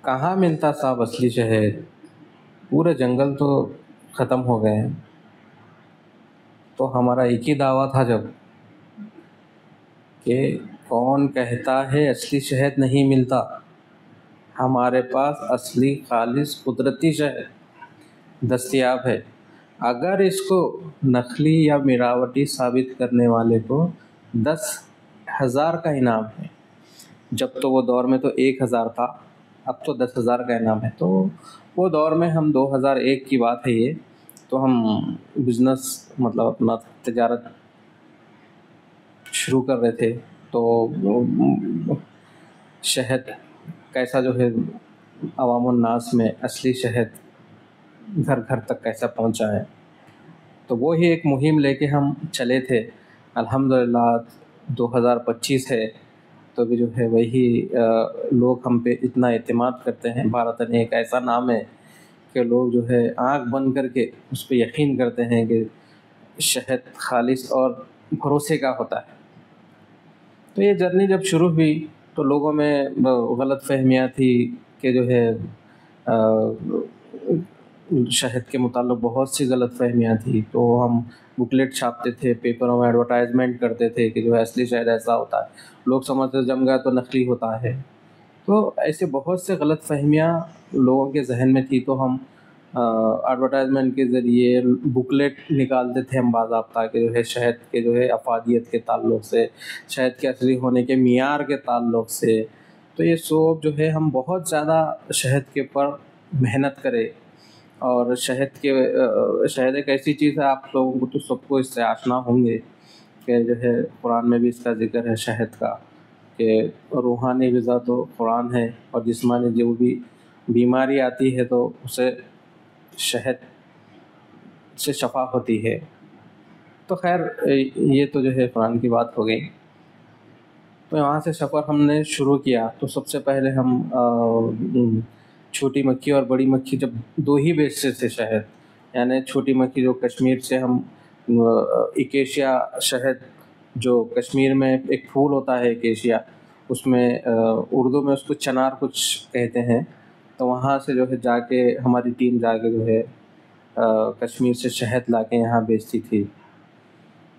کہاں ملتا صاحب اصلی شہد، پورے جنگل تو ختم ہو گئے ہیں۔ تو ہمارا ایک ہی دعویٰ تھا جب کہ کون کہتا ہے اصلی شہد نہیں ملتا، ہمارے پاس اصلی خالص قدرتی شہد دستیاب ہے۔ اگر اس کو نقلی یا ملاوٹی ثابت کرنے والے کو 10,000 کا انعام ہے۔ جب تو وہ دور میں تو 1,000 تھا، اب تو 10,000 کا انعام ہے۔ تو وہ دور میں ہم 2001 کی بات ہے یہ، تو ہم بزنس مطلب اپنا تجارت شروع کر رہے تھے۔ تو شہد کیسا جو ہے عوام الناس میں اصلی شہد گھر گھر تک کیسا پہنچا ہے، تو وہی ایک مہم لے کے ہم چلے تھے۔ الحمدللہ 2025 ہے تو بھی جو ہے وہی لوگ ہم پہ اتنا اعتماد کرتے ہیں۔ بھارتن ایک ایسا نام ہے کہ لوگ جو ہے آنکھ بند کر کے اس پہ یقین کرتے ہیں کہ شہد خالص اور بھروسے کا ہوتا ہے۔ تو یہ جرنی جب شروع ہوئی تو لوگوں میں غلط فہمیاں تھی کہ جو ہے شہد کے متعلق بہت سی غلط فہمیاں تھی۔ تو ہم بکلیٹ چھاپتے تھے، پیپروں میں ایڈورٹائزمنٹ کرتے تھے کہ جو ہے اصلی شہد ایسا ہوتا ہے، لوگ سمجھتے جم گیا تو نقلی ہوتا ہے۔ تو ایسے بہت سے غلط فہمیاں لوگوں کے ذہن میں تھی، تو ہم ایڈورٹائزمنٹ کے ذریعے بکلیٹ نکالتے تھے ہم باضابطہ کہ جو ہے شہد کے جو ہے افادیت کے تعلق سے، شہد کے اصلی ہونے کے معیار کے تعلق سے۔ تو یہ سب جو ہے ہم بہت زیادہ شہد کے اوپر محنت کرے، اور شہد ایک ایسی چیز ہے، آپ لوگوں کو تو سب کو اس سے آشنا ہوں گے کہ جو ہے قرآن میں بھی اس کا ذکر ہے شہد کا، کہ روحانی غذا تو قرآن ہے، اور جسمانی جو بھی بیماری آتی ہے تو اسے شہد سے شفا ہوتی ہے۔ تو خیر یہ تو جو ہے قرآن کی بات ہو گئی۔ تو یہاں سے سفر ہم نے شروع کیا، تو سب سے پہلے ہم چھوٹی مکھی اور بڑی مکھی جب دو ہی بیچتے تھے شہد، یعنی چھوٹی مکھی جو کشمیر سے ہم ایکیشیا شہد، جو کشمیر میں ایک پھول ہوتا ہے ایکیشیا، اس میں اردو میں اس کو چنار کچھ کہتے ہیں، تو وہاں سے جو ہے جا کے ہماری ٹیم جا کے جو ہے کشمیر سے شہد لا کے یہاں بیچتی تھی۔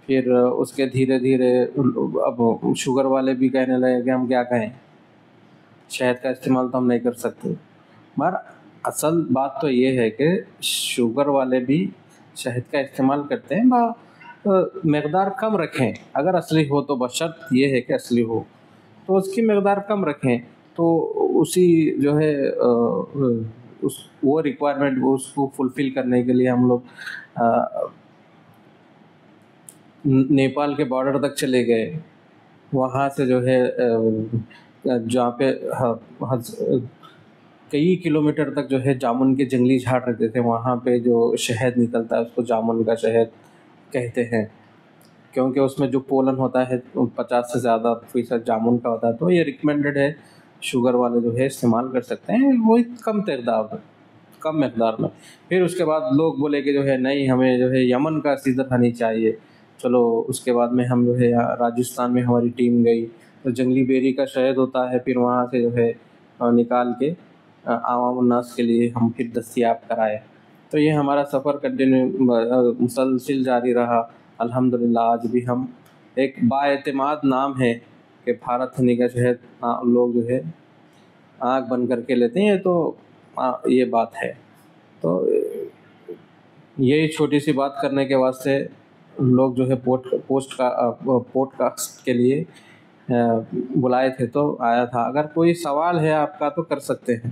پھر اس کے دھیرے دھیرے اب شوگر والے بھی کہنے لگے کہ ہم کیا کہیں، شہد کا استعمال تو ہم نہیں کر سکتے۔ مگر اصل بات تو یہ ہے کہ شوگر والے بھی شہد کا استعمال کرتے ہیں، مقدار کم رکھیں، اگر اصلی ہو تو، بشرط یہ ہے کہ اصلی ہو تو اس کی مقدار کم رکھیں۔ تو اسی جو ہے وہ ریکوائرمنٹ اس کو فلفل کرنے کے لیے ہم لوگ نیپال کے بارڈر تک چلے گئے۔ وہاں سے جو ہے جہاں پہ کئی کلومیٹر تک جو ہے جامن کے جنگلی جھاڑ رہتے تھے، وہاں پہ جو شہد نکلتا ہے اس کو جامن کا شہد کہتے ہیں، کیونکہ اس میں جو پولن ہوتا ہے 50 سے زیادہ فیصد جامن کا ہوتا ہے۔ تو یہ ریکمینڈڈ ہے، شوگر والے جو ہے استعمال کر سکتے ہیں، وہی کم مقدار میں۔ پھر اس کے بعد لوگ بولے کہ جو ہے نہیں، ہمیں جو ہے یمن کا سیزر ہنی چاہیے۔ چلو اس کے بعد میں ہم جو ہے راجستھان میں ہماری ٹیم گئی، تو جنگلی بیری کا شہد ہوتا ہے، پھر وہاں سے جو ہے نکال کے عوام الناس کے لیے ہم پھر دستیاب کرائے۔ تو یہ ہمارا سفر مسلسل جاری رہا۔ الحمدللہ آج بھی ہم ایک بااعتماد نام ہے کہ بھارت ہنی کا شہد لوگ جو ہے آنکھ بند کر کے لیتے ہیں، تو یہ بات ہے۔ تو یہی چھوٹی سی بات کرنے کے واسطے لوگ جو ہے پوڈ کاسٹ کے لیے بلائے تھے، تو آیا تھا۔ اگر کوئی سوال ہے آپ کا تو کر سکتے ہیں۔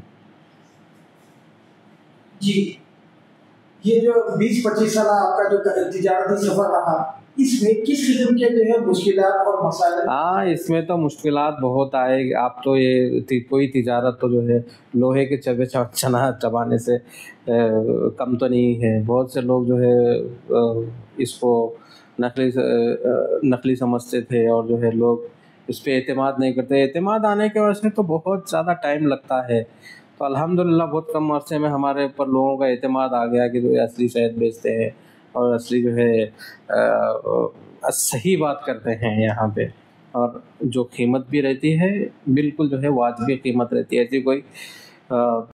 جی، یہ جو 20-25 سالہ آپ کا جو تجارتی سفر رہا، اس میں کس قسم کے جو ہے مشکلات اور مسائل؟ اس میں تو مشکلات بہت آئے گی۔ آپ تو یہ کوئی تجارت تو جو ہے لوہے کے چبے چبانے سے کم تو نہیں ہے۔ بہت سے لوگ جو ہے اس کو نقلی سمجھتے تھے، اور جو ہے لوگ اس پہ اعتماد نہیں کرتے۔ اعتماد آنے کے وجہ سے تو بہت زیادہ ٹائم لگتا ہے۔ تو الحمدللہ بہت کم عرصے میں ہمارے اوپر لوگوں کا اعتماد آ گیا کہ جو اصلی شہد بیچتے ہیں، اور اصلی جو ہے صحیح بات کرتے ہیں یہاں پہ، اور جو قیمت بھی رہتی ہے بالکل جو ہے واجبی قیمت رہتی ہے، ایسی کوئی آ،